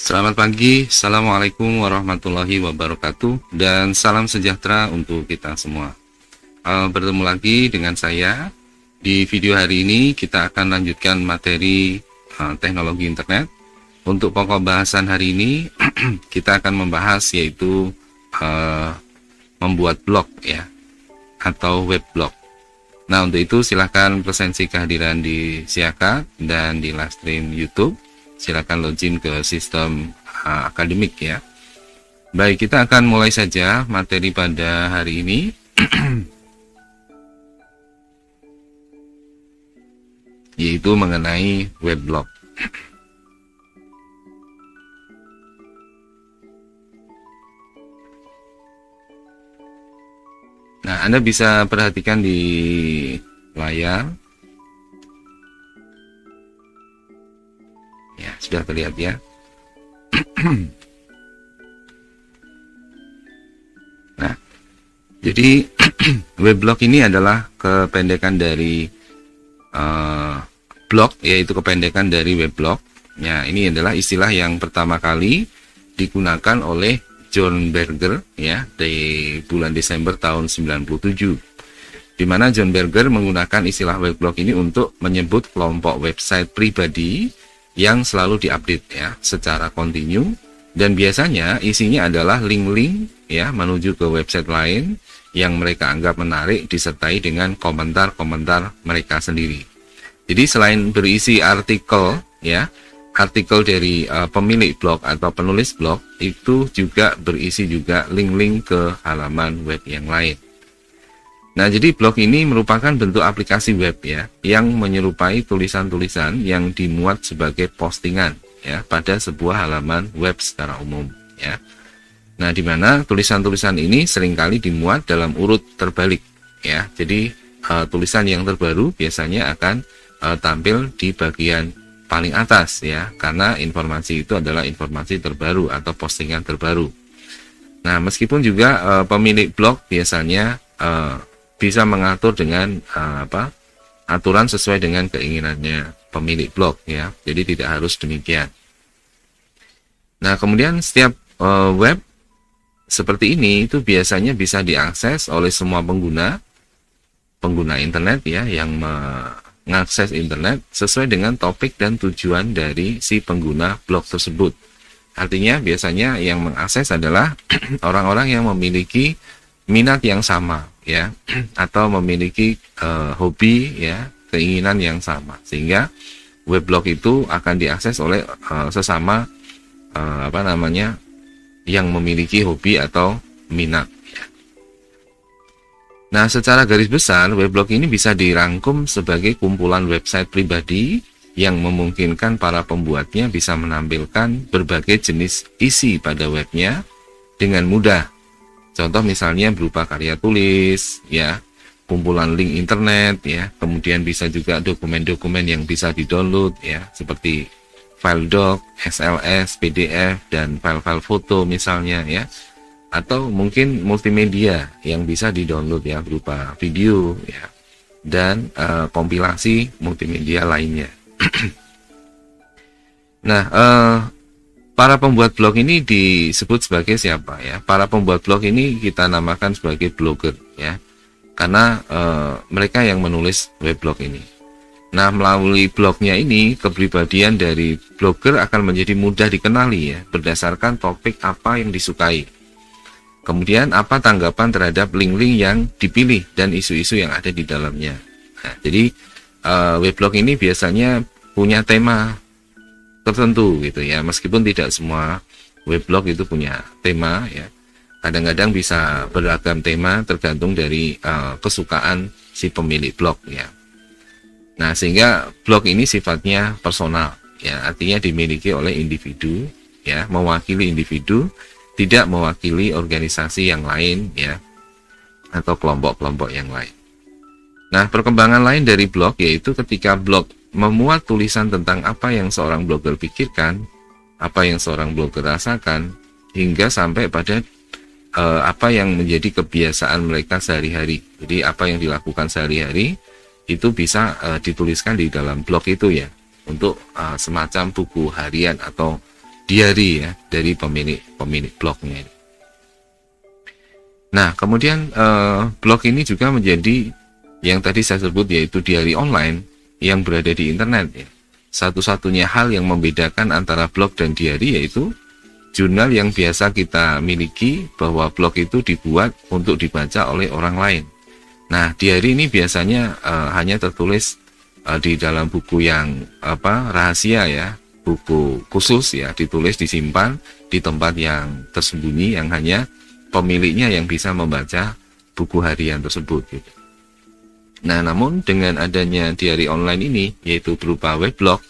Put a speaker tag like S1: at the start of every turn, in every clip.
S1: Selamat pagi, Assalamualaikum warahmatullahi wabarakatuh, dan salam sejahtera untuk kita semua. Bertemu lagi dengan saya. Di video hari ini kita akan lanjutkan materi teknologi internet. Untuk pokok bahasan hari ini kita akan membahas yaitu membuat blog ya, atau web blog. Nah, untuk itu silahkan presensi kehadiran di Siaka dan di live stream YouTube. Silakan login ke sistem akademik ya. Baik, kita akan mulai saja materi pada hari ini. Yaitu mengenai weblog. Nah, Anda bisa perhatikan di layar. Ya, sudah terlihat ya. Nah, jadi weblog ini adalah kependekan dari blog, yaitu kependekan dari weblog. Ya, ini adalah istilah yang pertama kali digunakan oleh John Berger ya di bulan Desember tahun 97. Di mana John Berger menggunakan istilah weblog ini untuk menyebut kelompok website pribadi yang selalu diupdate ya secara kontinu, dan biasanya isinya adalah link-link ya menuju ke website lain yang mereka anggap menarik disertai dengan komentar-komentar mereka sendiri. Jadi selain berisi artikel ya, artikel dari pemilik blog atau penulis blog, itu juga berisi juga link-link ke halaman web yang lain. Nah, jadi blog ini merupakan bentuk aplikasi web ya, yang menyerupai tulisan-tulisan yang dimuat sebagai postingan ya pada sebuah halaman web secara umum ya. Nah, di mana tulisan-tulisan ini seringkali dimuat dalam urut terbalik ya. Jadi tulisan yang terbaru biasanya akan tampil di bagian paling atas ya, karena informasi itu adalah informasi terbaru atau postingan terbaru. Nah, meskipun juga pemilik blog biasanya bisa mengatur dengan aturan sesuai dengan keinginannya pemilik blog ya. Jadi tidak harus demikian. Nah, kemudian setiap web seperti ini itu biasanya bisa diakses oleh semua pengguna internet ya, yang mengakses internet sesuai dengan topik dan tujuan dari si pengguna blog tersebut. Artinya biasanya yang mengakses adalah orang-orang yang memiliki minat yang sama ya, atau memiliki hobi ya, keinginan yang sama, sehingga weblog itu akan diakses oleh sesama yang memiliki hobi atau minat ya. Nah, secara garis besar weblog ini bisa dirangkum sebagai kumpulan website pribadi yang memungkinkan para pembuatnya bisa menampilkan berbagai jenis isi pada webnya dengan mudah. Contoh misalnya berupa karya tulis, ya, kumpulan link internet, ya, kemudian bisa juga dokumen-dokumen yang bisa di-download, ya, seperti file doc, XLS, PDF, dan file-file foto misalnya, ya, atau mungkin multimedia yang bisa di-download, ya, berupa video, ya, dan kompilasi multimedia lainnya. Nah, para pembuat blog ini disebut sebagai siapa ya? Para pembuat blog ini kita namakan sebagai blogger ya, karena mereka yang menulis weblog ini. Nah, melalui blognya ini kepribadian dari blogger akan menjadi mudah dikenali ya, berdasarkan topik apa yang disukai. Kemudian apa tanggapan terhadap link-link yang dipilih dan isu-isu yang ada di dalamnya. Nah, jadi weblog ini biasanya punya tema tertentu gitu ya, meskipun tidak semua weblog itu punya tema ya, kadang-kadang bisa beragam tema tergantung dari kesukaan si pemilik blog ya. Nah, sehingga blog ini sifatnya personal ya, artinya dimiliki oleh individu ya, mewakili individu, tidak mewakili organisasi yang lain ya, atau kelompok-kelompok yang lain. Nah, perkembangan lain dari blog yaitu ketika blog memuat tulisan tentang apa yang seorang blogger pikirkan, apa yang seorang blogger rasakan, hingga sampai pada apa yang menjadi kebiasaan mereka sehari-hari. Jadi apa yang dilakukan sehari-hari itu bisa dituliskan di dalam blog itu ya, untuk semacam buku harian atau diary ya dari pemilik blognya. Nah, kemudian blog ini juga menjadi yang tadi saya sebut, yaitu diary online yang berada di internet ya. Satu-satunya hal yang membedakan antara blog dan diary yaitu jurnal yang biasa kita miliki, bahwa blog itu dibuat untuk dibaca oleh orang lain. Nah, diary ini biasanya hanya tertulis di dalam buku yang rahasia ya, buku khusus ya, ditulis disimpan di tempat yang tersembunyi yang hanya pemiliknya yang bisa membaca buku harian tersebut gitu. Nah, namun dengan adanya diary online ini, yaitu berupa weblog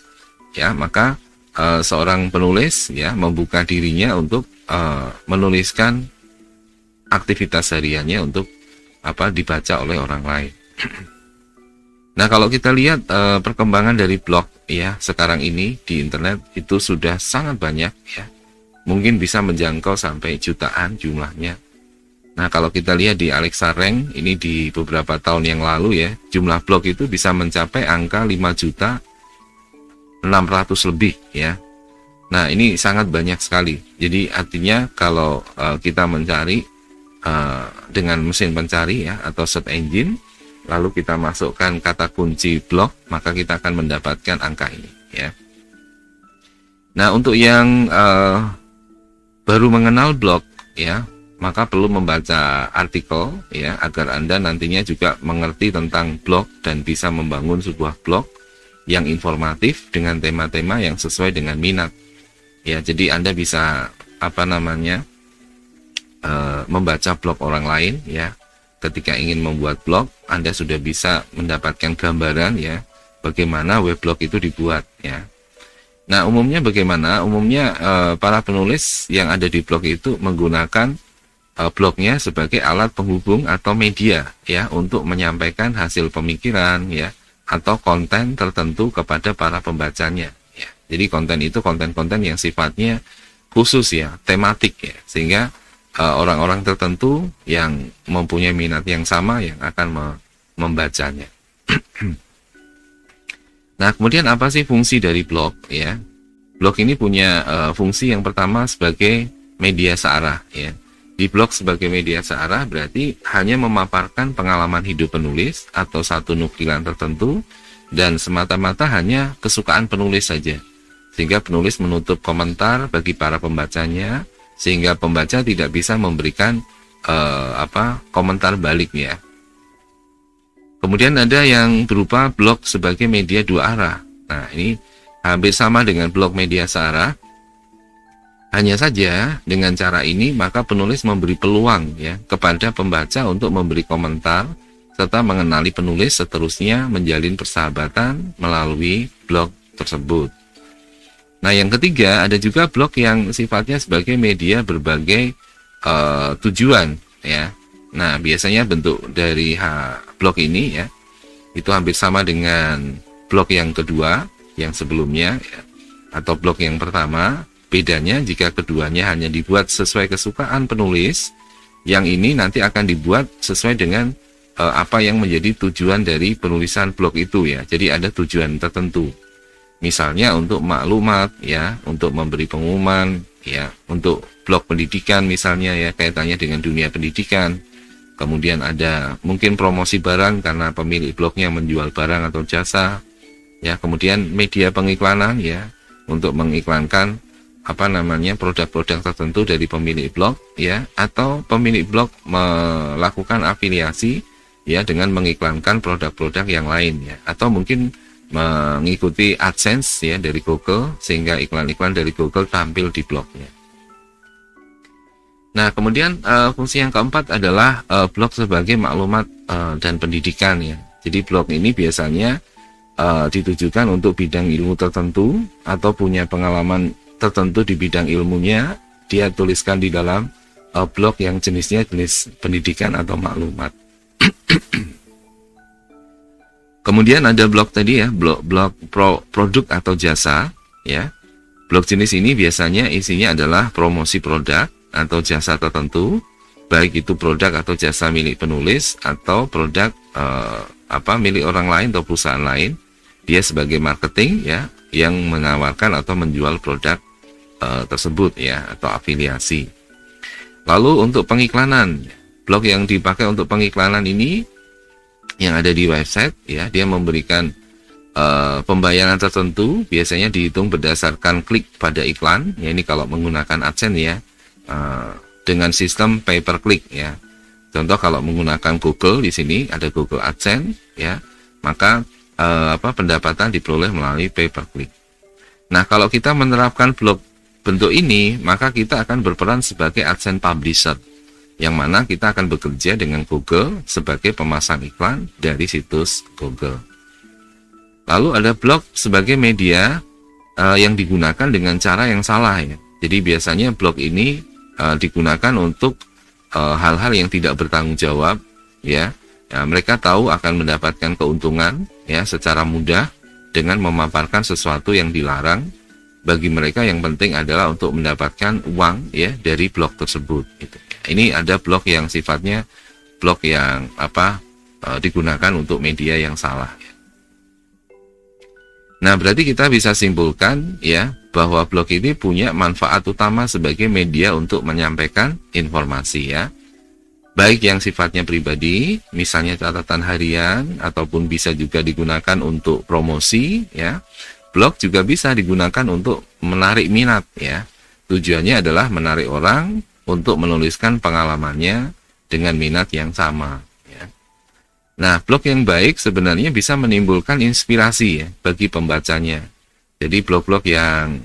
S1: ya, maka seorang penulis ya membuka dirinya untuk menuliskan aktivitas hariannya untuk dibaca oleh orang lain. Nah, kalau kita lihat perkembangan dari blog ya sekarang ini di internet itu sudah sangat banyak ya. Mungkin bisa menjangkau sampai jutaan jumlahnya. Nah, kalau kita lihat di Alexa Rank ini di beberapa tahun yang lalu ya, jumlah blog itu bisa mencapai angka 5.600.000 lebih ya. Nah, ini sangat banyak sekali. Jadi artinya kalau kita mencari dengan mesin pencari ya atau search engine, lalu kita masukkan kata kunci blog, maka kita akan mendapatkan angka ini ya. Nah, untuk yang baru mengenal blog ya, maka perlu membaca artikel ya agar Anda nantinya juga mengerti tentang blog dan bisa membangun sebuah blog yang informatif dengan tema-tema yang sesuai dengan minat. Ya, jadi Anda bisa membaca blog orang lain ya. Ketika ingin membuat blog, Anda sudah bisa mendapatkan gambaran ya bagaimana weblog itu dibuat ya. Nah, umumnya bagaimana? Umumnya para penulis yang ada di blog itu menggunakan blognya sebagai alat penghubung atau media ya untuk menyampaikan hasil pemikiran ya atau konten tertentu kepada para pembacanya ya. Jadi konten itu konten-konten yang sifatnya khusus ya, tematik ya, sehingga orang-orang tertentu yang mempunyai minat yang sama yang akan membacanya. Nah, kemudian apa sih fungsi dari blog ya? Blog ini punya fungsi yang pertama sebagai media searah ya. Di blog sebagai media searah berarti hanya memaparkan pengalaman hidup penulis atau satu nukilan tertentu dan semata-mata hanya kesukaan penulis saja. Sehingga penulis menutup komentar bagi para pembacanya, sehingga pembaca tidak bisa memberikan komentar balik ya. Kemudian ada yang berupa blog sebagai media dua arah. Nah, ini hampir sama dengan blog media searah. Hanya saja dengan cara ini maka penulis memberi peluang ya kepada pembaca untuk memberi komentar serta mengenali penulis, seterusnya menjalin persahabatan melalui blog tersebut. Nah, yang ketiga ada juga blog yang sifatnya sebagai media berbagai tujuan ya. Nah, biasanya bentuk dari blog ini ya itu hampir sama dengan blog yang kedua yang sebelumnya ya, atau blog yang pertama. Bedanya jika keduanya hanya dibuat sesuai kesukaan penulis, yang ini nanti akan dibuat sesuai dengan apa yang menjadi tujuan dari penulisan blog itu ya. Jadi ada tujuan tertentu. Misalnya untuk maklumat ya, untuk memberi pengumuman ya, untuk blog pendidikan misalnya ya, kaitannya dengan dunia pendidikan. Kemudian ada mungkin promosi barang karena pemilik blognya menjual barang atau jasa. Ya, kemudian media pengiklanan ya, untuk mengiklankan produk-produk tertentu dari pemilik blog ya, atau pemilik blog melakukan afiliasi ya dengan mengiklankan produk-produk yang lain ya, atau mungkin mengikuti AdSense ya dari Google sehingga iklan-iklan dari Google tampil di blognya. Nah, kemudian fungsi yang keempat adalah blog sebagai maklumat dan pendidikan ya. Jadi blog ini biasanya ditujukan untuk bidang ilmu tertentu atau punya pengalaman tertentu di bidang ilmunya, dia tuliskan di dalam blog yang jenisnya jenis pendidikan atau maklumat. Kemudian ada blog tadi ya, blog produk atau jasa ya. Blog jenis ini biasanya isinya adalah promosi produk atau jasa tertentu, baik itu produk atau jasa milik penulis atau produk milik orang lain atau perusahaan lain. Dia sebagai marketing ya, yang menawarkan atau menjual produk tersebut ya, atau afiliasi. Lalu untuk pengiklanan, blog yang dipakai untuk pengiklanan ini yang ada di website ya, dia memberikan pembayaran tertentu, biasanya dihitung berdasarkan klik pada iklan. Ya, ini kalau menggunakan AdSense ya, dengan sistem pay per click ya. Contoh kalau menggunakan Google, di sini ada Google AdSense ya, maka pendapatan diperoleh melalui pay per click. Nah, kalau kita menerapkan blog bentuk ini, maka kita akan berperan sebagai AdSense publisher, yang mana kita akan bekerja dengan Google sebagai pemasang iklan dari situs Google. Lalu ada blog sebagai media yang digunakan dengan cara yang salah ya. Jadi biasanya blog ini digunakan untuk hal-hal yang tidak bertanggung jawab ya. Mereka tahu akan mendapatkan keuntungan ya secara mudah dengan memaparkan sesuatu yang dilarang. Bagi mereka yang penting adalah untuk mendapatkan uang ya dari blog tersebut gitu. Ini ada blog yang sifatnya blog yang digunakan untuk media yang salah ya. Nah, berarti kita bisa simpulkan ya bahwa blog ini punya manfaat utama sebagai media untuk menyampaikan informasi ya. Baik yang sifatnya pribadi, misalnya catatan harian, ataupun bisa juga digunakan untuk promosi ya. Blog juga bisa digunakan untuk menarik minat ya. Tujuannya adalah menarik orang untuk menuliskan pengalamannya dengan minat yang sama. Nah, blog yang baik sebenarnya bisa menimbulkan inspirasi ya bagi pembacanya. Jadi blog-blog yang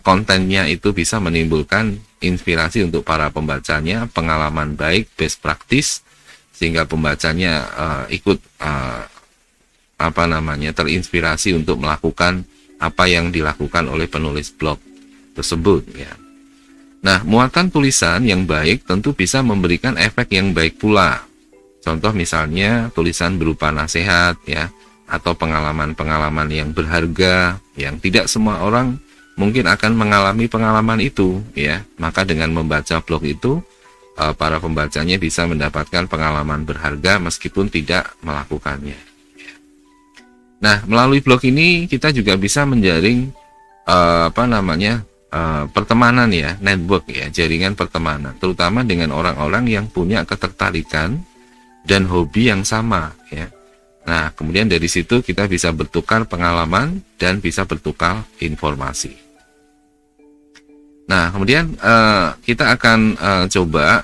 S1: kontennya itu bisa menimbulkan inspirasi untuk para pembacanya, pengalaman baik, best practice, sehingga pembacanya ikut terinspirasi untuk melakukan apa yang dilakukan oleh penulis blog tersebut ya. Nah, muatan tulisan yang baik tentu bisa memberikan efek yang baik pula. Contoh misalnya tulisan berupa nasihat ya, atau pengalaman-pengalaman yang berharga yang tidak semua orang mungkin akan mengalami pengalaman itu ya. Maka dengan membaca blog itu para pembacanya bisa mendapatkan pengalaman berharga meskipun tidak melakukannya. Nah, melalui blog ini kita juga bisa menjaring pertemanan ya, network ya, jaringan pertemanan, terutama dengan orang-orang yang punya ketertarikan dan hobi yang sama ya. Nah, kemudian dari situ kita bisa bertukar pengalaman dan bisa bertukar informasi. Nah, kemudian kita akan coba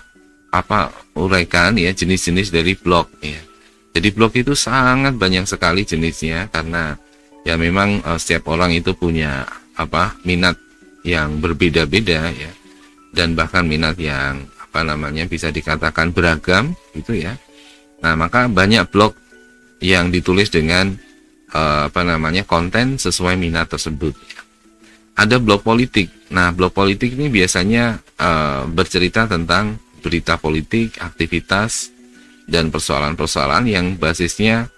S1: uraikan ya jenis-jenis dari blog ya. Jadi blog itu sangat banyak sekali jenisnya, karena ya memang setiap orang itu punya minat yang berbeda-beda ya, dan bahkan minat yang bisa dikatakan beragam gitu ya. Nah, maka banyak blog yang ditulis dengan konten sesuai minat tersebut. Ada blog politik. Nah, blog politik ini biasanya bercerita tentang berita politik, aktivitas dan persoalan-persoalan yang basisnya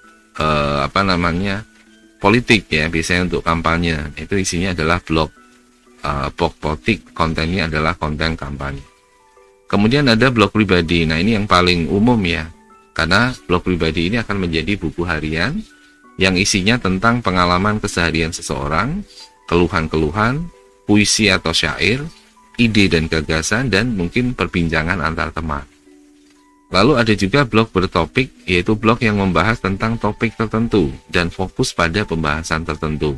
S1: politik ya, biasanya untuk kampanye. Itu isinya adalah blog politik, kontennya adalah konten kampanye. Kemudian ada blog pribadi. Nah, ini yang paling umum ya. Karena blog pribadi ini akan menjadi buku harian yang isinya tentang pengalaman keseharian seseorang, keluhan-keluhan, puisi atau syair, ide dan gagasan, dan mungkin perbincangan antar teman. Lalu ada juga blog bertopik, yaitu blog yang membahas tentang topik tertentu dan fokus pada pembahasan tertentu.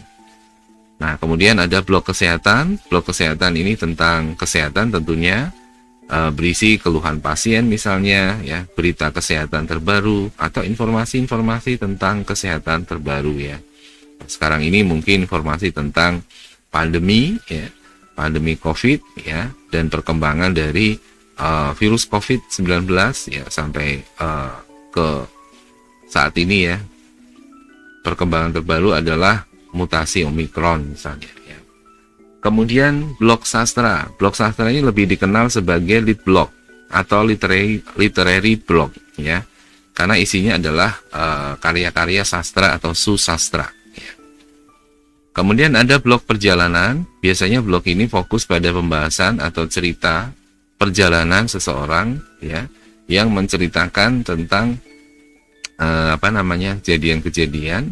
S1: Nah, kemudian ada blog kesehatan. Blog kesehatan ini tentang kesehatan tentunya, berisi keluhan pasien misalnya ya, berita kesehatan terbaru atau informasi-informasi tentang kesehatan terbaru ya. Sekarang ini mungkin informasi tentang pandemi ya, pandemi COVID ya, dan perkembangan dari virus COVID-19 ya sampai ke saat ini ya. Perkembangan terbaru adalah mutasi Omicron misalnya ya. Kemudian blog sastra. Blog sastra ini lebih dikenal sebagai lit blog atau literary blog ya, karena isinya adalah karya-karya sastra atau susastra ya. Kemudian ada blog perjalanan. Biasanya blog ini fokus pada pembahasan atau cerita perjalanan seseorang ya, yang menceritakan tentang kejadian-kejadian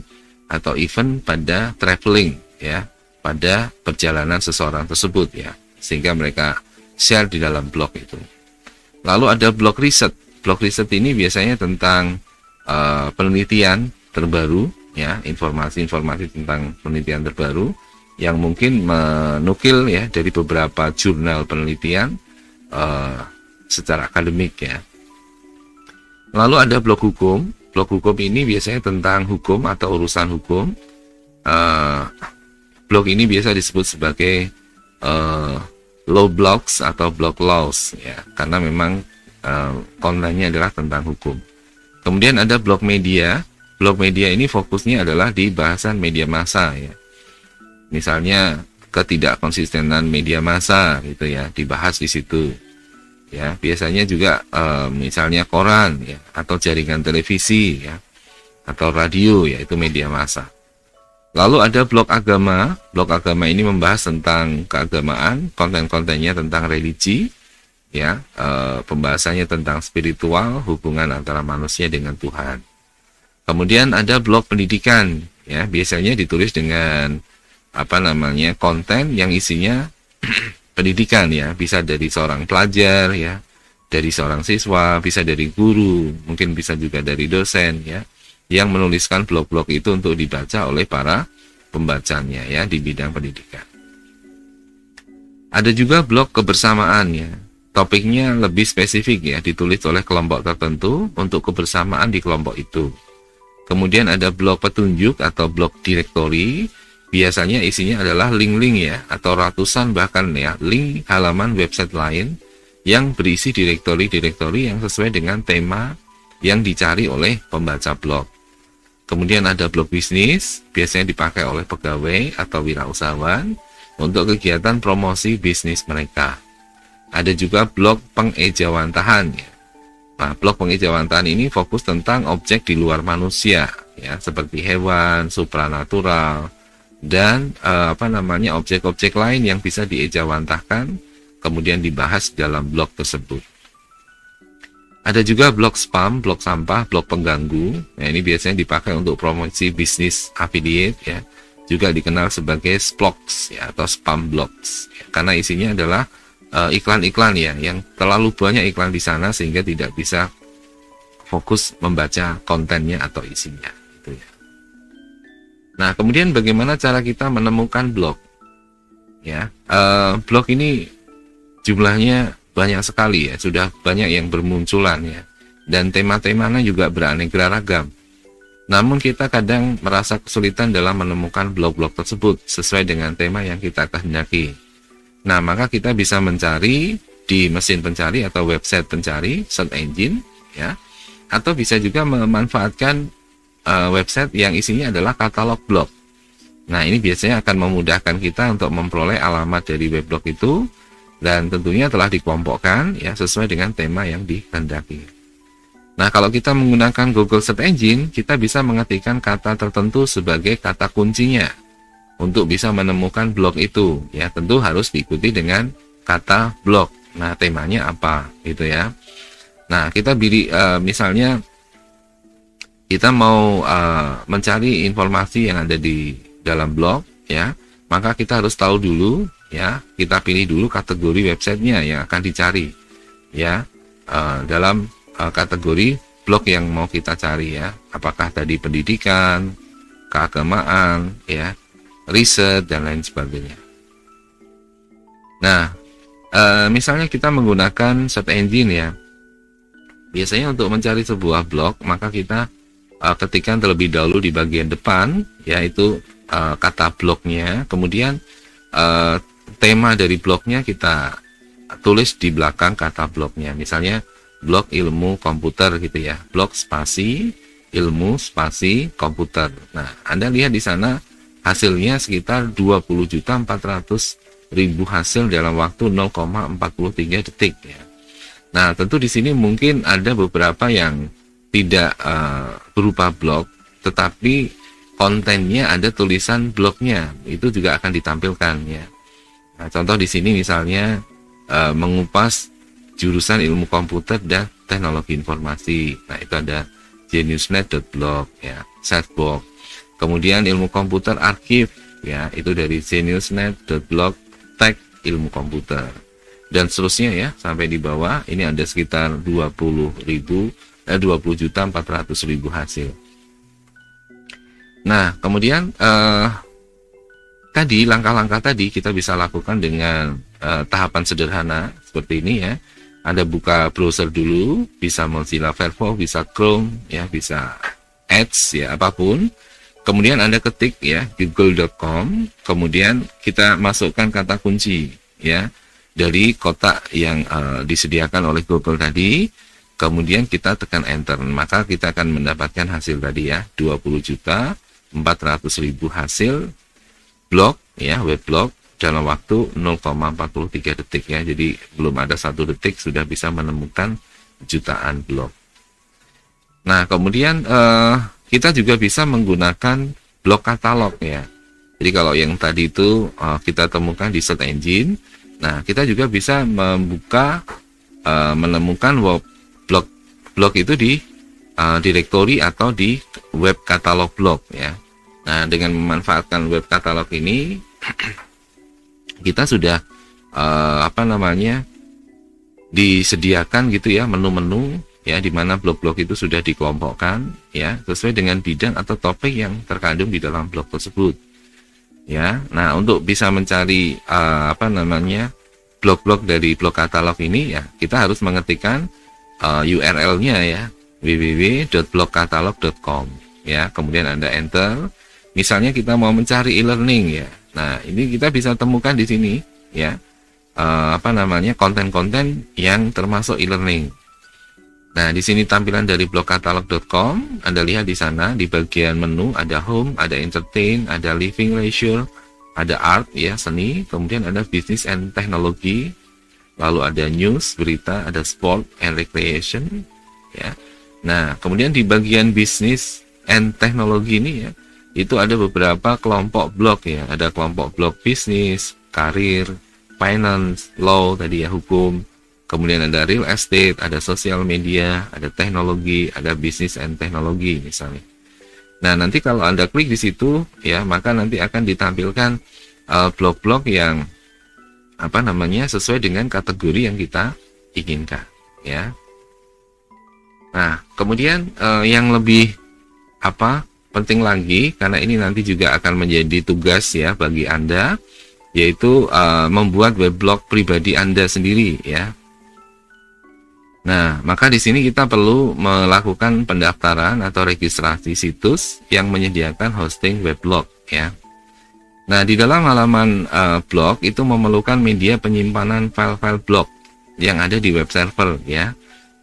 S1: atau event pada traveling ya, pada perjalanan seseorang tersebut ya. sehingga mereka share di dalam blog itu. Lalu ada blog riset. Blog riset ini biasanya tentang penelitian terbaru, ya, informasi-informasi tentang penelitian terbaru yang mungkin menukil ya dari beberapa jurnal penelitian secara akademik ya. Lalu ada blog hukum. Blog hukum ini biasanya tentang hukum atau urusan hukum. Blog ini biasa disebut sebagai law blogs atau blog laws ya, karena memang kontennya adalah tentang hukum. Kemudian ada blog media. Blog media ini fokusnya adalah di bahasan media massa ya. Misalnya ketidakkonsistenan media massa gitu ya, dibahas di situ. Ya, biasanya juga misalnya koran ya, atau jaringan televisi ya, atau radio ya, itu media massa. Lalu ada blog agama. Blog agama ini membahas tentang keagamaan, konten-kontennya tentang religi ya, pembahasannya tentang spiritual, hubungan antara manusia dengan Tuhan. Kemudian ada blog pendidikan ya, biasanya ditulis dengan konten yang isinya pendidikan ya, bisa dari seorang pelajar ya, dari seorang siswa, bisa dari guru, mungkin bisa juga dari dosen ya, yang menuliskan blog-blog itu untuk dibaca oleh para pembacanya ya di bidang pendidikan. Ada juga blog kebersamaan ya. Topiknya lebih spesifik ya, ditulis oleh kelompok tertentu untuk kebersamaan di kelompok itu. Kemudian ada blog petunjuk atau blog directory. Biasanya isinya adalah link-link ya, atau ratusan bahkan ya link halaman website lain yang berisi direktori-direktori yang sesuai dengan tema yang dicari oleh pembaca blog. Kemudian ada blog bisnis, biasanya dipakai oleh pegawai atau wirausahawan untuk kegiatan promosi bisnis mereka. Ada juga blog pengejawantahan ya. Nah, blog pengejawantahan ini fokus tentang objek di luar manusia ya, seperti hewan, supranatural, dan objek-objek lain yang bisa diejawantahkan kemudian dibahas dalam blog tersebut. Ada juga blog spam, blog sampah, blog pengganggu. Nah, ini biasanya dipakai untuk promosi bisnis affiliate ya. Juga dikenal sebagai splogs ya, atau spam blogs ya, karena isinya adalah iklan-iklan ya, yang terlalu banyak iklan di sana sehingga tidak bisa fokus membaca kontennya atau isinya gitu ya. Nah, kemudian bagaimana cara kita menemukan blog? Ya, blog ini jumlahnya banyak sekali ya, sudah banyak yang bermunculan ya, dan tema-temanya juga beraneka ragam. Namun kita kadang merasa kesulitan dalam menemukan blog-blog tersebut sesuai dengan tema yang kita kehendaki. Nah, maka kita bisa mencari di mesin pencari atau website pencari, search engine ya, atau bisa juga memanfaatkan website yang isinya adalah katalog blog. Nah, ini biasanya akan memudahkan kita untuk memperoleh alamat dari weblog itu, dan tentunya telah dikelompokkan ya sesuai dengan tema yang dikehendaki. Nah, kalau kita menggunakan Google Search Engine, kita bisa mengetikkan kata tertentu sebagai kata kuncinya untuk bisa menemukan blog itu ya, tentu harus diikuti dengan kata blog. Nah, temanya apa gitu ya. Nah, kita misalnya kita mau mencari informasi yang ada di dalam blog ya, maka kita harus tahu dulu ya, kita pilih dulu kategori websitenya yang akan dicari ya, dalam kategori blog yang mau kita cari ya, apakah tadi pendidikan, keagamaan ya, riset dan lain sebagainya. Nah, misalnya kita menggunakan search engine ya, biasanya untuk mencari sebuah blog maka kita ketikkan terlebih dahulu di bagian depan yaitu kata blognya, kemudian tema dari blognya kita tulis di belakang kata blognya. Misalnya blog ilmu komputer gitu ya, blog spasi ilmu spasi komputer. Nah, Anda lihat di sana hasilnya sekitar 20.400.000 hasil dalam waktu 0,43 detik ya. Nah, tentu di sini mungkin ada beberapa yang tidak berupa blog, tetapi kontennya ada tulisan blognya, itu juga akan ditampilkan ya. Nah, contoh di sini misalnya mengupas jurusan ilmu komputer dan teknologi informasi. Nah, itu ada geniusnet.blog ya, setblog. Kemudian ilmu komputer archive ya, itu dari geniusnet.blog tech ilmu komputer. Dan seterusnya ya, sampai di bawah ini ada sekitar 20.400.000 hasil. Nah, kemudian tadi langkah-langkah tadi kita bisa lakukan dengan tahapan sederhana seperti ini ya. Anda buka browser dulu, bisa Mozilla Firefox, bisa Chrome, ya, bisa Edge, ya, apapun. Kemudian Anda ketik ya google.com, kemudian kita masukkan kata kunci ya dari kotak yang disediakan oleh Google tadi. Kemudian kita tekan enter, maka kita akan mendapatkan hasil tadi ya, 20.400.000 hasil blog ya, web blog dalam waktu 0,43 detik ya. Jadi belum ada 1 detik sudah bisa menemukan jutaan blog. Nah, kemudian kita juga bisa menggunakan blog katalog ya. Jadi kalau yang tadi itu kita temukan di search engine, nah kita juga bisa membuka menemukan blog itu di direktori atau di web katalog blog ya. Nah, dengan memanfaatkan web katalog ini kita sudah disediakan gitu ya menu-menu ya, di mana blog-blog itu sudah dikelompokkan ya sesuai dengan bidang atau topik yang terkandung di dalam blog tersebut ya. Nah, untuk bisa mencari blog-blog dari blog katalog ini ya, kita harus mengetikkan URL-nya ya, www.blogkatalog.com ya. Kemudian Anda enter. Misalnya kita mau mencari e-learning ya. Nah, ini kita bisa temukan di sini ya. Konten-konten yang termasuk e-learning. Nah, di sini tampilan dari blogkatalog.com, Anda lihat di sana di bagian menu ada home, ada entertain, ada living leisure, ada art ya, seni, kemudian ada business and technology, lalu ada news, berita, ada sport and recreation ya. Nah, kemudian di bagian business and technology ini ya, itu ada beberapa kelompok blog ya, ada kelompok blog bisnis, karir, finance, law tadi ya, hukum. Kemudian ada real estate, ada sosial media, ada teknologi, ada business and teknologi misalnya. Nah, nanti kalau Anda klik di situ ya, maka nanti akan ditampilkan blog-blog yang sesuai dengan kategori yang kita inginkan ya. Nah, kemudian yang lebih penting lagi, karena ini nanti juga akan menjadi tugas ya bagi Anda, yaitu membuat weblog pribadi Anda sendiri ya. Nah, maka di sini kita perlu melakukan pendaftaran atau registrasi situs yang menyediakan hosting weblog ya. Nah, di dalam halaman blog itu memerlukan media penyimpanan file-file blog yang ada di web server ya.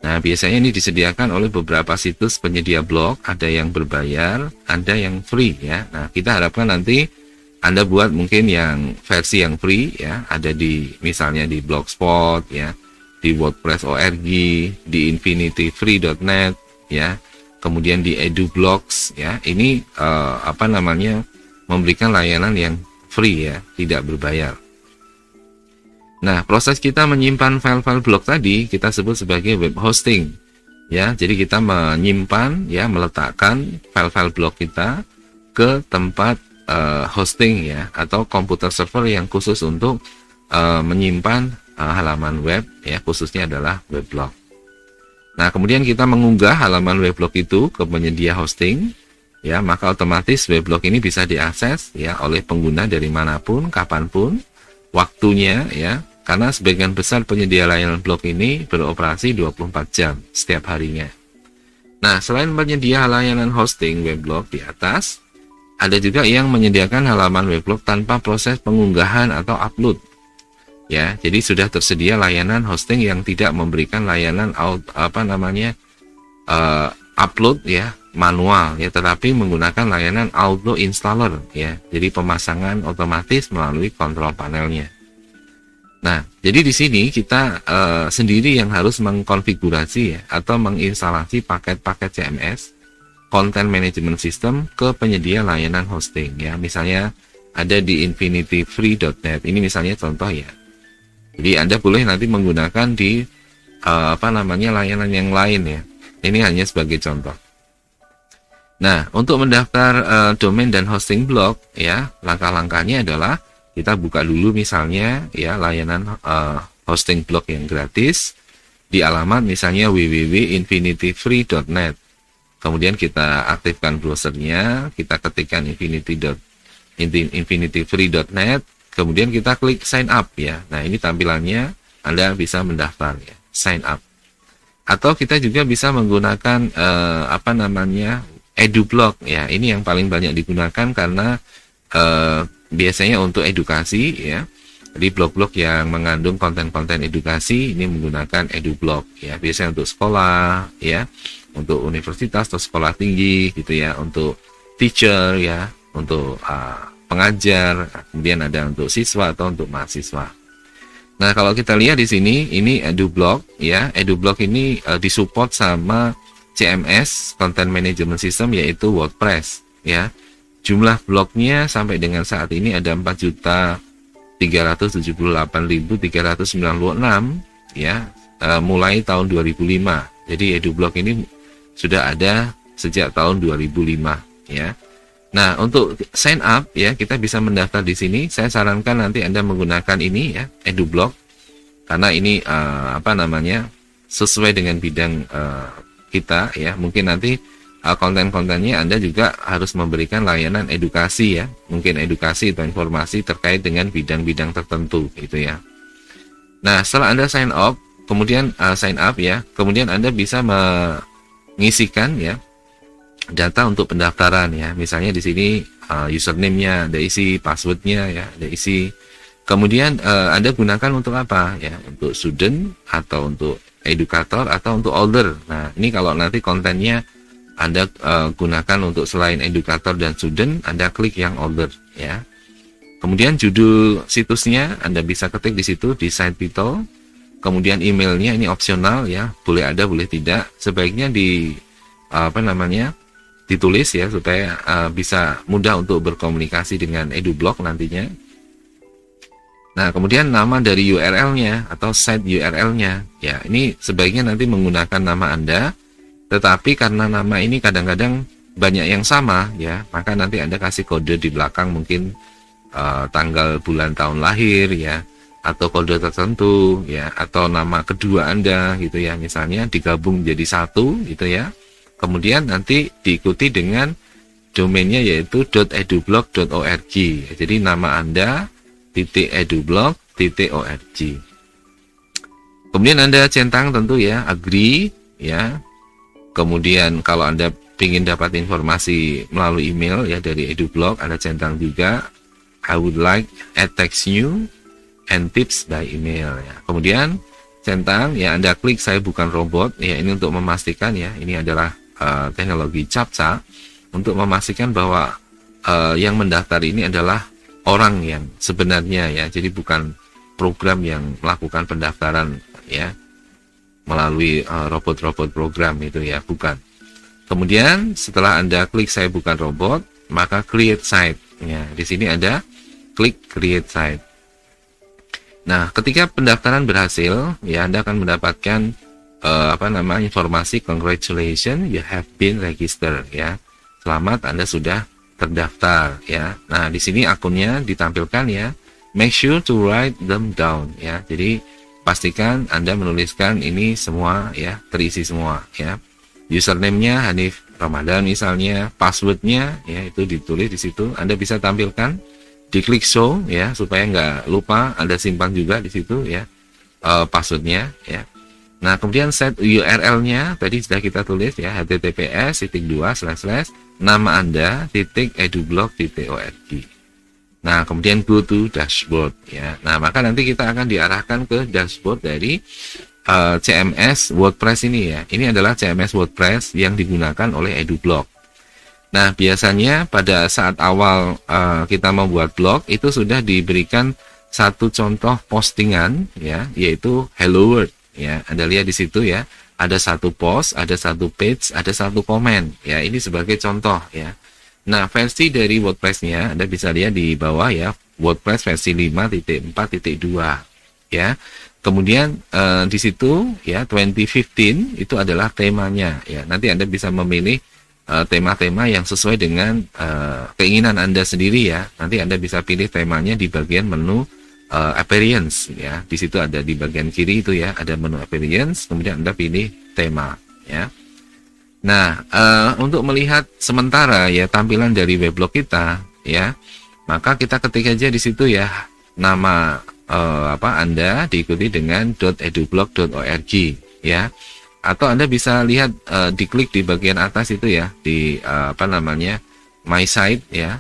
S1: Nah, biasanya ini disediakan oleh beberapa situs penyedia blog, ada yang berbayar, ada yang free ya. Nah, kita harapkan nanti Anda buat mungkin yang versi yang free ya, ada di misalnya di Blogspot ya, di WordPress.org, di infinityfree.net ya, kemudian di EduBlogs ya. Ini memberikan layanan yang free ya, tidak berbayar. Nah, proses kita menyimpan file-file blog tadi kita sebut sebagai web hosting ya. Jadi kita menyimpan ya, meletakkan file-file blog kita ke tempat hosting ya, atau komputer server yang khusus untuk menyimpan halaman web ya, khususnya adalah weblog. Nah, kemudian kita mengunggah halaman weblog itu ke penyedia hosting ya, maka otomatis weblog ini bisa diakses ya oleh pengguna dari manapun, kapanpun, waktunya ya, karena sebagian besar penyedia layanan blog ini beroperasi 24 jam setiap harinya. Nah, selain penyedia layanan hosting weblog di atas, ada juga yang menyediakan halaman weblog tanpa proses pengunggahan atau upload ya. Jadi sudah tersedia layanan hosting yang tidak memberikan layanan upload ya, manual ya, tetapi menggunakan layanan auto installer ya. Jadi pemasangan otomatis melalui kontrol panelnya. Nah, jadi di sini kita sendiri yang harus mengkonfigurasi ya, atau menginstalasi paket-paket CMS, Content Management System, ke penyedia layanan hosting ya. Misalnya ada di infinityfree.net. Ini misalnya contoh ya. Jadi Anda boleh nanti menggunakan di layanan yang lain ya. Ini hanya sebagai contoh. Nah, untuk mendaftar domain dan hosting blog ya, langkah-langkahnya adalah Kita buka dulu misalnya ya layanan hosting blog yang gratis di alamat misalnya www.infinityfree.net. Kemudian kita aktifkan browsernya, kita ketikkan infinityfree.net, kemudian kita klik sign up ya. Nah, ini tampilannya, Anda bisa mendaftar ya, sign up. Atau kita juga bisa menggunakan EduBlog ya. Ini yang paling banyak digunakan karena biasanya untuk edukasi ya. Di blog-blog yang mengandung konten-konten edukasi ini menggunakan EduBlog ya. Biasanya untuk sekolah ya, untuk universitas atau sekolah tinggi gitu ya, untuk teacher ya, untuk pengajar, kemudian ada untuk siswa atau untuk mahasiswa. Nah, kalau kita lihat di sini, ini EduBlog ya. EduBlog ini disupport sama CMS (Content Management System) yaitu WordPress ya. Jumlah blognya sampai dengan saat ini ada 4.378.396 ya, mulai tahun 2005. Jadi EduBlog ini sudah ada sejak tahun 2005 ya. Nah, untuk sign up ya, kita bisa mendaftar di sini. Saya sarankan nanti Anda menggunakan ini ya, EduBlog, karena ini sesuai dengan bidang kita ya. Mungkin nanti konten-kontennya Anda juga harus memberikan layanan edukasi ya, mungkin edukasi atau informasi terkait dengan bidang-bidang tertentu gitu ya. Nah, setelah Anda sign up, kemudian sign up ya, kemudian Anda bisa mengisikan ya data untuk pendaftaran ya. Misalnya di sini username-nya, ada isi password-nya ya, ada isi. Kemudian Anda gunakan untuk apa ya? Untuk student atau untuk edukator atau untuk older. Nah, ini kalau nanti kontennya Anda gunakan untuk selain edukator dan student, Anda klik yang older ya. Kemudian judul situsnya Anda bisa ketik di situ di site title. Kemudian emailnya ini opsional ya, boleh ada boleh tidak. Sebaiknya ditulis ya supaya bisa mudah untuk berkomunikasi dengan EduBlog nantinya. Nah, kemudian nama dari URL-nya atau site URL-nya ya, ini sebaiknya nanti menggunakan nama Anda, tetapi karena nama ini kadang-kadang banyak yang sama ya, maka nanti Anda kasih kode di belakang, mungkin tanggal bulan tahun lahir ya, atau kode tertentu ya, atau nama kedua Anda gitu ya, misalnya digabung jadi satu gitu ya. Kemudian nanti diikuti dengan domainnya yaitu .edublog.org. Jadi nama Anda .edublog.org. Kemudian Anda centang tentu ya agree ya. Kemudian kalau Anda ingin dapat informasi melalui email ya dari EduBlog, Anda centang juga I would like text new and tips by email ya. Kemudian centang ya, Anda klik saya bukan robot ya, ini untuk memastikan ya, ini adalah teknologi CAPTCHA untuk memastikan bahwa yang mendaftar ini adalah orang yang sebenarnya ya, jadi bukan program yang melakukan pendaftaran ya melalui robot-robot program itu ya, bukan. Kemudian setelah Anda klik saya bukan robot, maka create site ya. Di sini ada klik create site. Nah, ketika pendaftaran berhasil ya, Anda akan mendapatkan informasi congratulations you have been registered ya. Selamat, Anda sudah terdaftar ya. Nah, di sini akunnya ditampilkan ya. Make sure to write them down ya. Jadi pastikan Anda menuliskan ini semua ya, terisi semua ya. Username-nya Hanif Ramadan misalnya, password-nya ya itu ditulis di situ. Anda bisa tampilkan, diklik show ya supaya nggak lupa, Anda simpan juga di situ ya password-nya ya. Nah, kemudian set URL-nya tadi sudah kita tulis ya, https://nama Anda .edublog.org. Nah, kemudian go to dashboard ya. Nah, maka nanti kita akan diarahkan ke dashboard dari CMS WordPress ini ya. Ini adalah CMS WordPress yang digunakan oleh EduBlog. Nah, biasanya pada saat awal kita membuat blog itu sudah diberikan satu contoh postingan ya, yaitu Hello World. Ya, Anda lihat di situ ya, ada satu post, ada satu page, ada satu komen. Ya, ini sebagai contoh ya. Nah, versi dari WordPress-nya Anda bisa lihat di bawah ya, WordPress versi 5.4.2 ya. Kemudian di situ ya 2015 itu adalah temanya ya. Nanti Anda bisa memilih tema-tema yang sesuai dengan keinginan Anda sendiri ya. Nanti Anda bisa pilih temanya di bagian menu appearance ya. Di situ ada di bagian kiri itu ya, ada menu appearance, kemudian Anda pilih tema ya. Nah, untuk melihat sementara ya tampilan dari weblog kita ya, maka kita ketik aja di situ ya nama Anda diikuti dengan .edublog.org ya. Atau Anda bisa lihat diklik di bagian atas itu ya, di my site ya.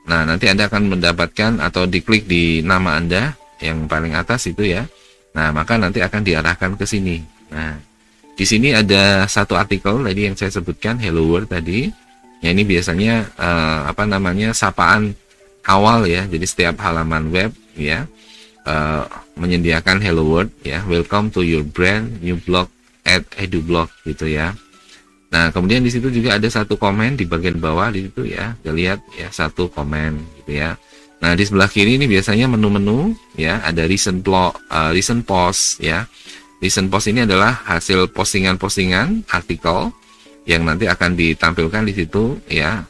S1: Nah, nanti Anda akan mendapatkan atau diklik di nama Anda yang paling atas itu ya. Nah, maka nanti akan diarahkan ke sini. Nah, di sini ada satu artikel tadi yang saya sebutkan, Hello World tadi. Ya, ini biasanya sapaan awal ya. Jadi setiap halaman web ya menyediakan Hello World ya. Welcome to your brand new blog at EduBlog gitu ya. Nah, kemudian di situ juga ada satu komen di bagian bawah di situ ya. Kita lihat ya, satu komen gitu ya. Nah, di sebelah kiri ini biasanya menu-menu ya, ada recent post ya. Recent post ini adalah hasil postingan-postingan artikel yang nanti akan ditampilkan di situ ya.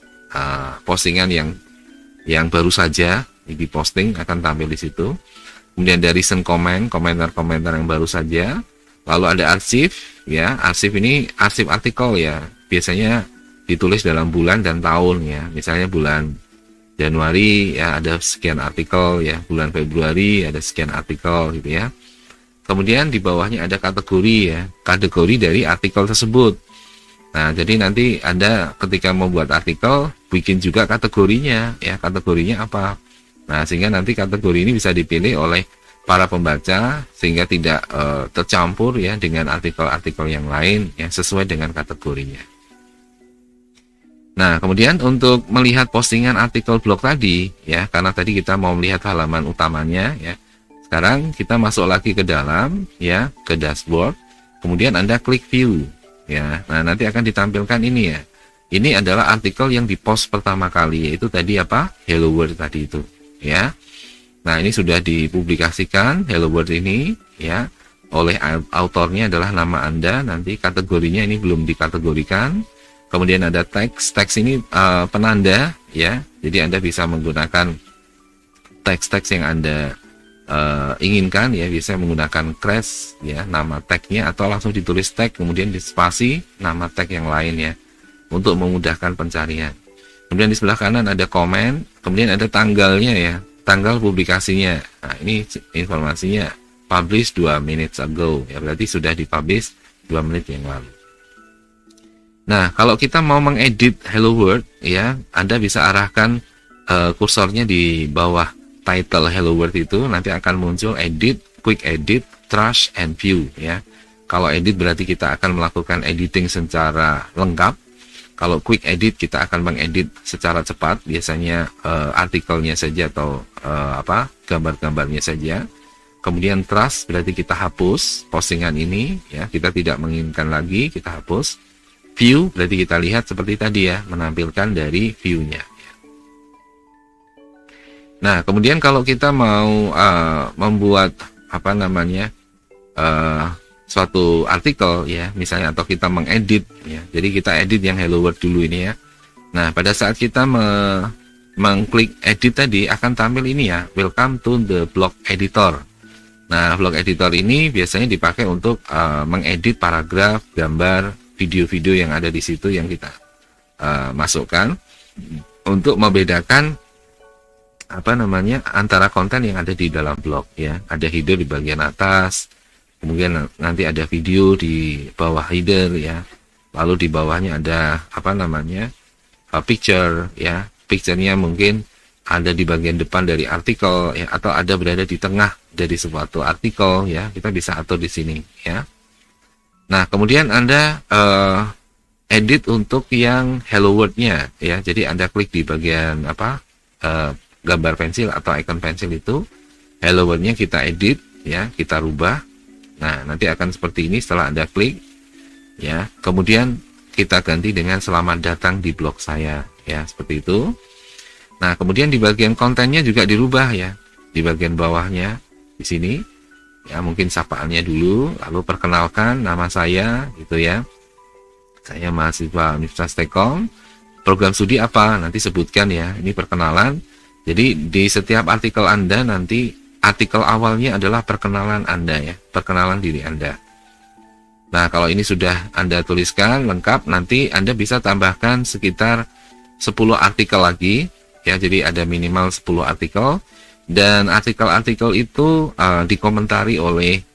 S1: Postingan yang baru saja diposting akan tampil di situ. Kemudian ada recent comment, komentar-komentar yang baru saja. Lalu ada arsip ya, arsip ini arsip artikel ya, biasanya ditulis dalam bulan dan tahun ya. Misalnya bulan Januari ya ada sekian artikel ya, bulan Februari ada sekian artikel gitu ya. Kemudian di bawahnya ada kategori ya, kategori dari artikel tersebut. Nah, jadi nanti Anda ketika membuat artikel bikin juga kategorinya ya, kategorinya apa. Nah, sehingga nanti kategori ini bisa dipilih oleh para pembaca sehingga tidak tercampur ya dengan artikel-artikel yang lain yang sesuai dengan kategorinya. Nah, kemudian untuk melihat postingan artikel blog tadi ya, karena tadi kita mau melihat halaman utamanya ya. Sekarang kita masuk lagi ke dalam ya, ke dashboard. Kemudian Anda klik view ya. Nah, nanti akan ditampilkan ini ya. Ini adalah artikel yang dipost pertama kali, yaitu tadi apa? Hello World tadi itu ya. Nah, ini sudah dipublikasikan Hello World ini ya, oleh autornya adalah nama Anda. Nanti kategorinya ini belum dikategorikan. Kemudian ada teks ini penanda ya, jadi Anda bisa menggunakan teks-teks yang Anda inginkan ya, bisa menggunakan crash ya, nama tagnya, atau langsung ditulis tag kemudian di spasi nama tag yang lain ya, untuk memudahkan pencarian. Kemudian di sebelah kanan ada komen, kemudian ada tanggalnya ya, tanggal publikasinya. Nah, ini informasinya publish 2 minutes ago ya, berarti sudah dipublish 2 menit yang lalu. Nah, kalau kita mau mengedit Hello World ya, Anda bisa arahkan kursornya di bawah title Hello World itu, nanti akan muncul edit, quick edit, trash and view ya. Kalau edit berarti kita akan melakukan editing secara lengkap. Kalau quick edit kita akan mengedit secara cepat, biasanya artikelnya saja atau gambar-gambarnya saja. Kemudian trash berarti kita hapus postingan ini ya, kita tidak menginginkan lagi, kita hapus. View berarti kita lihat seperti tadi ya, menampilkan dari view-nya. Nah, kemudian kalau kita mau membuat suatu artikel ya, misalnya, atau kita mengedit ya. Jadi kita edit yang Hello World dulu ini ya. Nah, pada saat kita mengklik edit tadi akan tampil ini ya, welcome to the blog editor. Nah, blog editor ini biasanya dipakai untuk mengedit paragraf, gambar, video-video yang ada di situ yang kita masukkan untuk membedakan antara konten yang ada di dalam blog ya. Ada header di bagian atas, kemudian nanti ada video di bawah header ya. Lalu di bawahnya ada picture ya. Picture-nya mungkin ada di bagian depan dari artikel ya, atau ada berada di tengah dari suatu artikel ya. Kita bisa atur di sini ya. Nah, kemudian Anda edit untuk yang Hello World-nya ya. Jadi Anda klik di bagian gambar pensil atau icon pensil itu, Hello World-nya kita edit ya, kita rubah. Nah, nanti akan seperti ini setelah Anda klik ya. Kemudian kita ganti dengan selamat datang di blog saya ya, seperti itu. Nah, kemudian di bagian kontennya juga dirubah ya. Di bagian bawahnya di sini ya, mungkin sapaannya dulu, lalu perkenalkan nama saya gitu ya. saya mahasiswa Universitas Telkom. Program studi apa? Nanti sebutkan ya, ini perkenalan. Jadi di setiap artikel Anda nanti artikel awalnya adalah perkenalan Anda ya, perkenalan diri Anda. Nah, kalau ini sudah Anda tuliskan lengkap, nanti Anda bisa tambahkan sekitar 10 artikel lagi ya, jadi ada minimal 10 artikel, dan artikel-artikel itu dikomentari oleh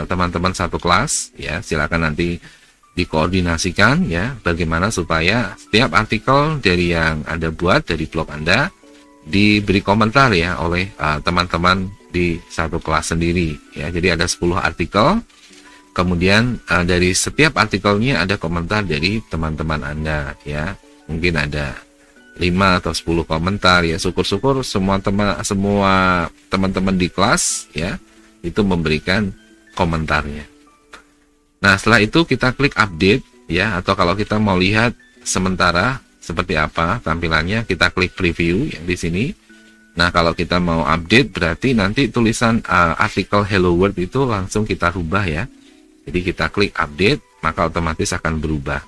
S1: teman-teman satu kelas ya. Silakan nanti dikoordinasikan ya, bagaimana supaya setiap artikel dari yang Anda buat dari blog Anda diberi komentar ya oleh teman-teman di satu kelas sendiri ya. Jadi ada 10 artikel. Kemudian dari setiap artikelnya ada komentar dari teman-teman Anda ya. Mungkin ada 5 atau 10 komentar ya. Syukur-syukur semua teman-teman di kelas ya itu memberikan komentarnya. Nah, setelah itu kita klik update ya, atau kalau kita mau lihat sementara seperti apa tampilannya, kita klik preview yang di sini. Nah, kalau kita mau update berarti nanti tulisan artikel Hello World itu langsung kita rubah ya. Jadi kita klik update, maka otomatis akan berubah.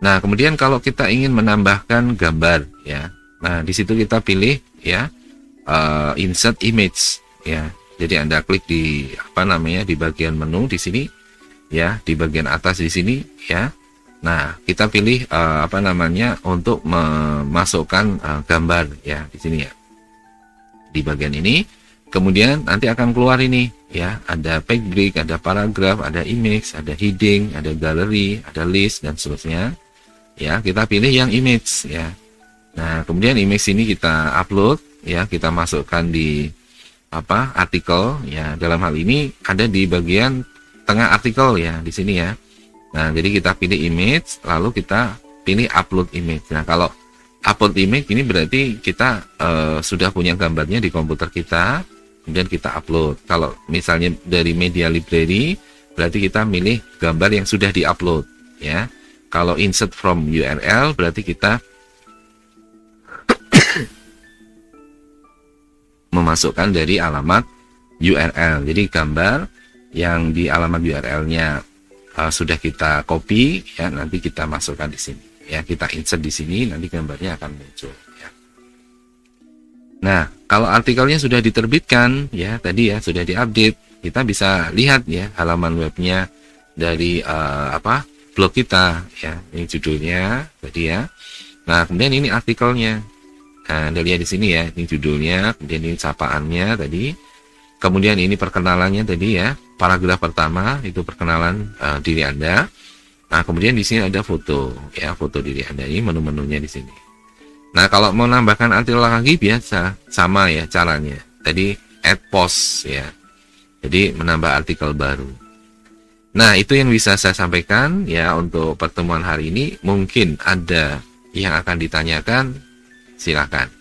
S1: Nah, kemudian kalau kita ingin menambahkan gambar ya. Nah, di situ kita pilih ya insert image ya. Jadi Anda klik di di bagian menu di sini ya, di bagian atas di sini ya. Nah, kita pilih untuk memasukkan gambar ya di sini ya. Di bagian ini, kemudian nanti akan keluar ini ya, ada page break, ada paragraf, ada image, ada heading, ada gallery, ada list dan seterusnya. Ya, kita pilih yang image ya. Nah, kemudian image ini kita upload ya, kita masukkan di artikel ya. Dalam hal ini ada di bagian tengah artikel ya, di sini ya. Nah, jadi kita pilih image, lalu kita pilih upload image. Nah, kalau upload image ini berarti kita sudah punya gambarnya di komputer kita, kemudian kita upload. Kalau misalnya dari media library, berarti kita milih gambar yang sudah diupload ya. Kalau insert from URL, berarti kita memasukkan dari alamat URL. Jadi gambar yang di alamat URL-nya sudah kita copy ya, nanti kita masukkan di sini ya, kita insert di sini, nanti gambarnya akan muncul ya. Nah, kalau artikelnya sudah diterbitkan ya, tadi ya sudah diupdate, kita bisa lihat ya halaman webnya dari blog kita ya. Ini judulnya tadi ya. Nah, kemudian ini artikelnya. Nah, Anda lihat di sini ya, ini judulnya, kemudian ini sapaannya tadi, kemudian ini perkenalannya tadi ya, paragraf pertama itu perkenalan diri Anda. Nah, kemudian di sini ada foto ya, foto diri Anda, ini menu-menunya di sini. Nah, kalau mau nambahkan artikel lagi biasa sama ya caranya. Tadi add post ya, jadi menambah artikel baru. Nah, itu yang bisa saya sampaikan ya untuk pertemuan hari ini. Mungkin ada yang akan ditanyakan. Silakan.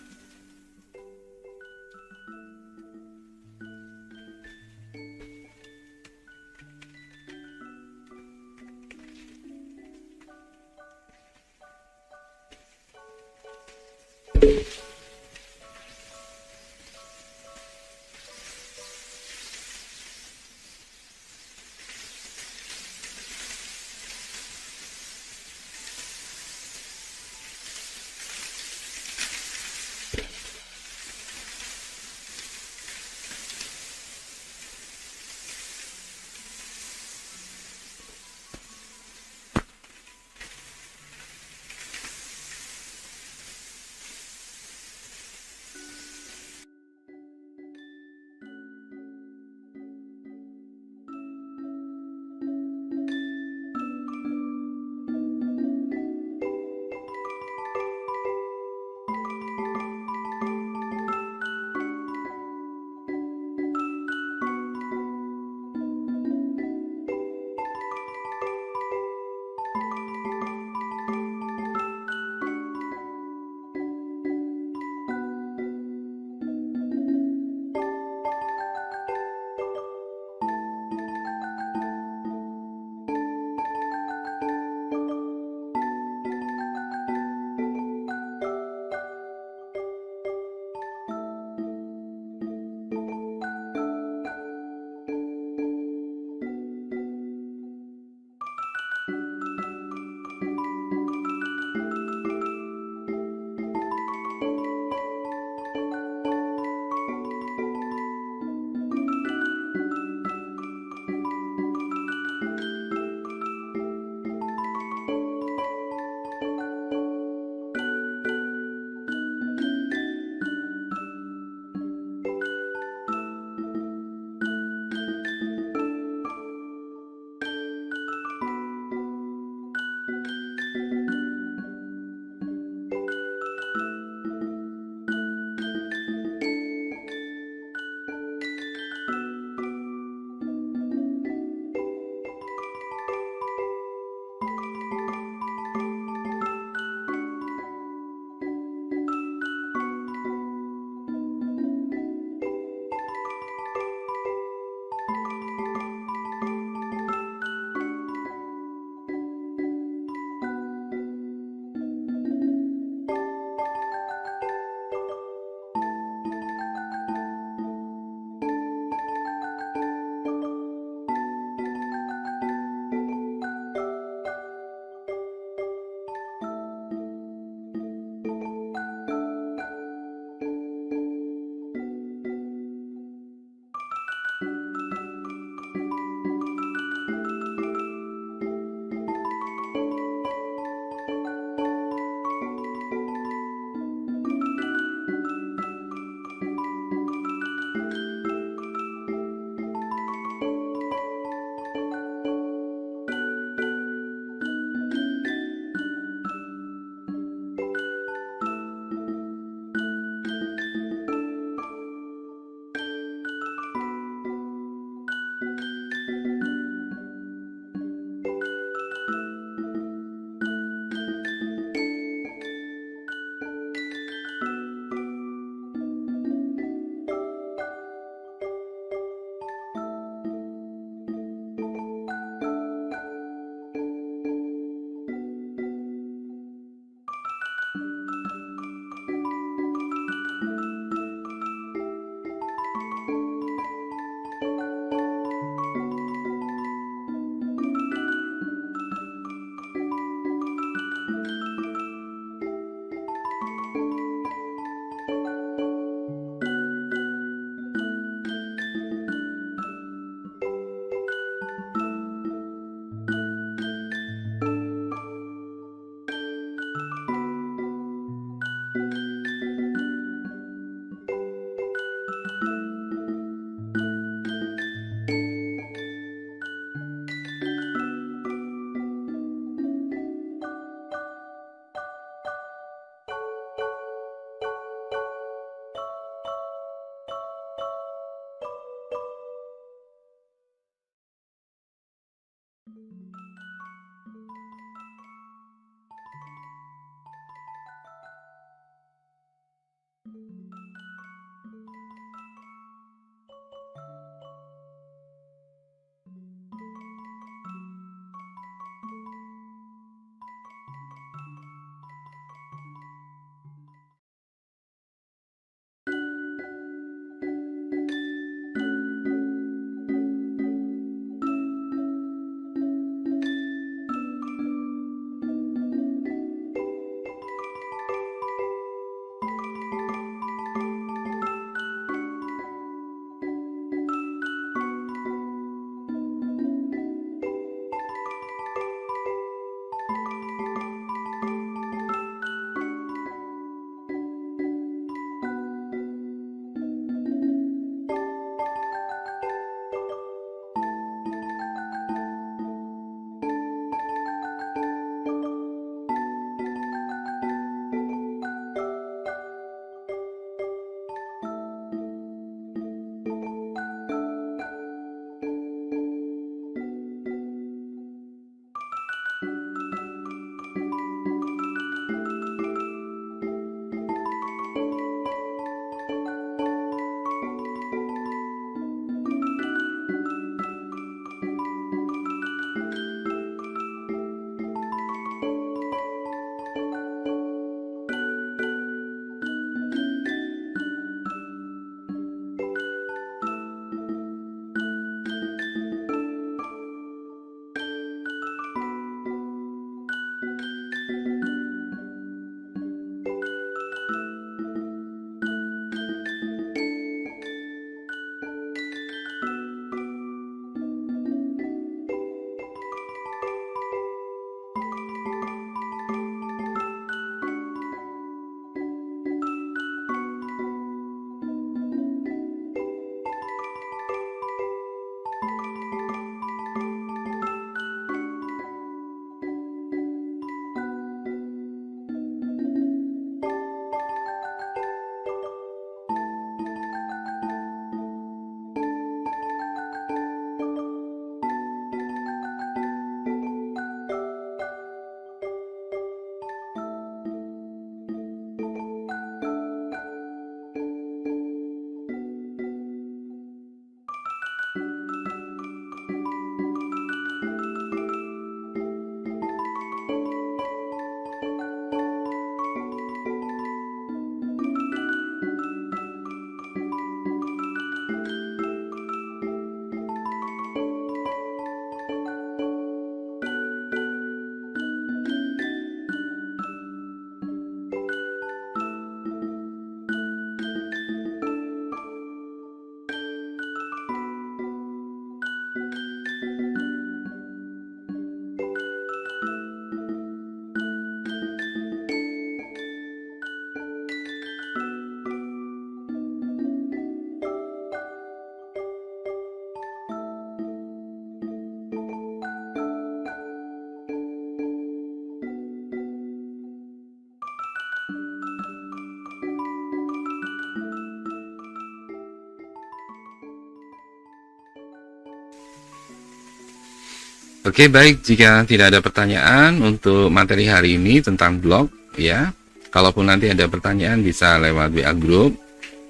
S1: Oke, baik, jika tidak ada pertanyaan untuk materi hari ini tentang blog, ya. Kalaupun nanti ada pertanyaan bisa lewat WA group.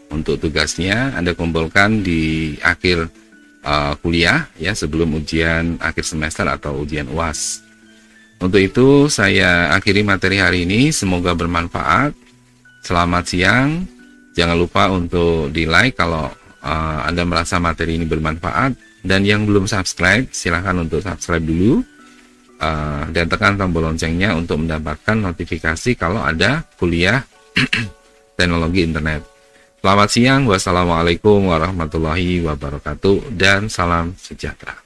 S1: Untuk tugasnya Anda kumpulkan di akhir kuliah, ya, sebelum ujian akhir semester atau ujian UAS. Untuk itu saya akhiri materi hari ini, semoga bermanfaat. Selamat siang. Jangan lupa untuk di-like kalau Anda merasa materi ini bermanfaat. Dan yang belum subscribe, silahkan untuk subscribe dulu. Dan tekan tombol loncengnya untuk mendapatkan notifikasi kalau ada kuliah teknologi internet. Selamat siang. Wassalamualaikum warahmatullahi wabarakatuh. Dan salam sejahtera.